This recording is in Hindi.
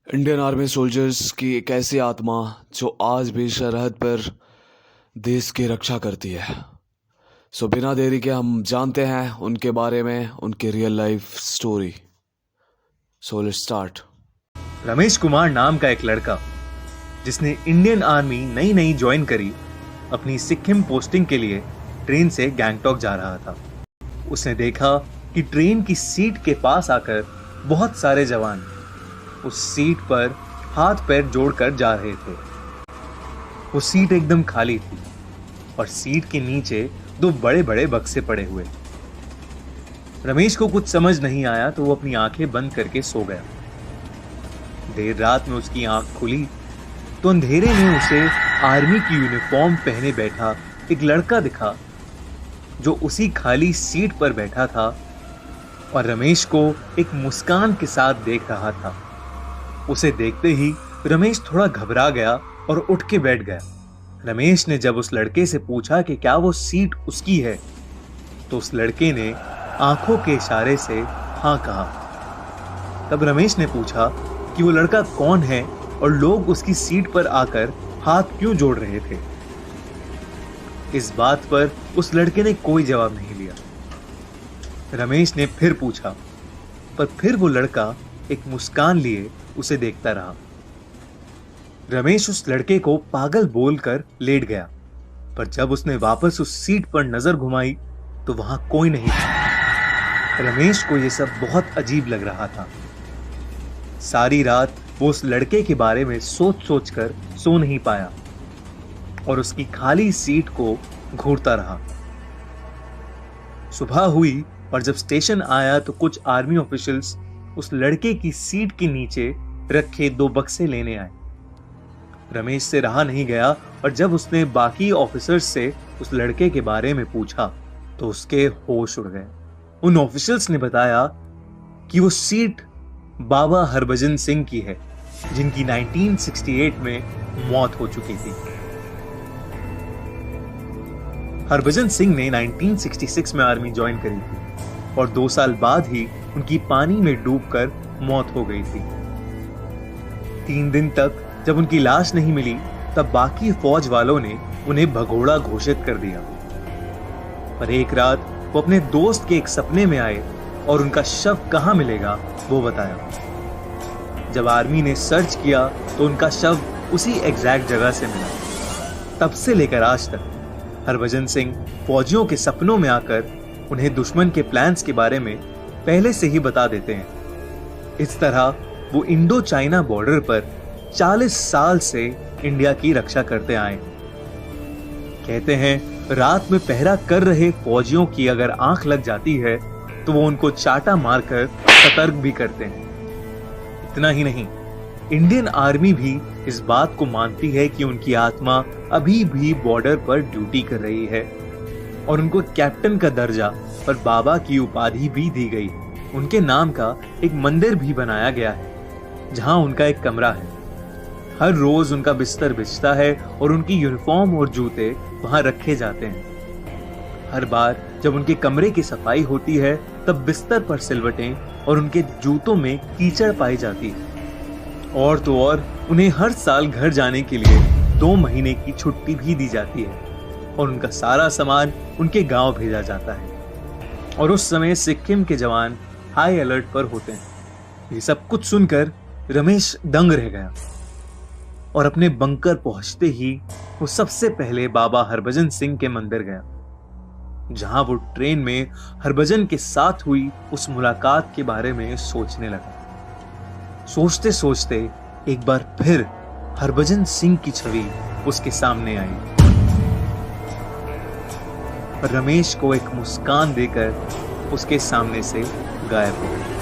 इंडियन आर्मी सोल्जर्स की एक ऐसी आत्मा जो आज भी सरहद पर देश की रक्षा करती है। बिना देरी के हम जानते हैं उनके बारे में, उनकी real life story. Let's start. Ramesh Kumar नाम का एक लड़का जिसने इंडियन आर्मी नई नई ज्वाइन करी, अपनी सिक्किम पोस्टिंग के लिए ट्रेन से गैंगटॉक जा रहा था। उसने देखा कि ट्रेन की सीट के पास आकर बहुत सारे जवान उस सीट पर हाथ पैर जोड़कर जा रहे थे। वो सीट एकदम खाली थी और सीट के नीचे दो बड़े बड़े बक्से पड़े हुए। रमेश को कुछ समझ नहीं आया तो वो अपनी आंखें बंद करके सो गया। देर रात में उसकी आंख खुली तो अंधेरे में उसे आर्मी की यूनिफॉर्म पहने बैठा एक लड़का दिखा जो उसी खाली सीट पर बैठा था और रमेश को एक मुस्कान के साथ देख रहा था। उसे देखते ही रमेश थोड़ा घबरा गया और उठ के बैठ गया। रमेश ने जब उस लड़के से पूछा कि क्या वो सीट उसकी है, तो उस लड़के ने आंखों के इशारे से हाँ कहा। तब रमेश ने पूछा कि वो लड़का कौन है और लोग उसकी सीट पर आकर हाथ क्यों जोड़ रहे थे। इस बात पर उस लड़के ने कोई जवाब नहीं लिया। रमेश ने फिर पूछा, पर फिर वो लड़का एक मुस्कान लिए उसे देखता रहा। रमेश उस लड़के को पागल बोलकर लेट गया, पर जब उसने वापस उस सीट पर नजर घुमाई तो वहां कोई नहीं था। रमेश को यह सब बहुत अजीब लग रहा था। सारी रात वो उस लड़के के बारे में सोच सोच कर सो नहीं पाया और उसकी खाली सीट को घूरता रहा। सुबह हुई और जब स्टेशन आया तो कुछ आर्मी ऑफिशियल्स उस लड़के की सीट के नीचे रखे दो बक्से लेने आए। रमेश से रहा नहीं गया और जब उसने बाकी ऑफिसर्स से उस लड़के के बारे में पूछा तो उसके होश उड़ गए। उन ऑफिशियल्स ने बताया कि वो सीट बाबा हरभजन सिंह की है, जिनकी 1968 में मौत हो चुकी थी। हरभजन सिंह ने 1966 में आर्मी ज्वाइन करी थी और 2 साल बाद ही उनकी पानी में डूबकर मौत हो गई थी। 3 दिन तक जब उनकी लाश नहीं मिली तब बाकी फौज वालों ने उन्हें भगोड़ा घोषित कर दिया। पर एक रात वो अपने दोस्त के एक सपने में आए और उनका शव कहां मिलेगा वो बताया। जब आर्मी ने सर्च किया तो उनका शव उसी एग्जैक्ट जगह से मिला। तब से लेकर आज तक हरभजन सिंह फौजियों के सपनों में आकर उन्हें दुश्मन के प्लान्स के बारे में पहले से ही बता देते हैं। इस तरह वो इंडो चाइना बॉर्डर पर 40 साल से इंडिया की रक्षा करते आए। कहते हैं रात में पहरा कर रहे फौजियों की अगर आंख लग जाती है तो वो उनको चाटा मारकर सतर्क भी करते हैं। इतना ही नहीं, इंडियन आर्मी भी इस बात को मानती है कि उनकी आत्मा अभी भी बॉर्डर पर ड्यूटी कर रही है और उनको कैप्टन का दर्जा और बाबा की उपाधि भी दी गई है। उनके नाम का एक मंदिर भी बनाया गया है जहां उनका एक कमरा है। हर रोज उनका बिस्तर बिछता है और उनकी यूनिफॉर्म और जूते वहां रखे जाते हैं। हर बार जब उनके कमरे की सफाई होती है तब बिस्तर पर सिलवटें और उनके जूतों में कीचड़ पाई जाती है। और तो और उन्हें हर साल घर जाने के लिए 2 महीने की छुट्टी भी दी जाती है और उनका सारा सामान उनके गांव भेजा जाता है। और उस समय सिक्किम के जवान हाई अलर्ट पर होते हैं। ये सब कुछ सुनकर रमेश दंग रह गया और अपने बंकर पहुंचते ही वो सबसे पहले बाबा हरभजन सिंह के मंदिर गया, जहां वो ट्रेन में हरभजन के साथ हुई उस मुलाकात के बारे में सोचने लगा। सोचते सोचते एक बार फिर हरभजन सिंह की छवि उसके सामने आई। रमेश को एक मुस्कान देकर उसके सामने से गायब हो गया।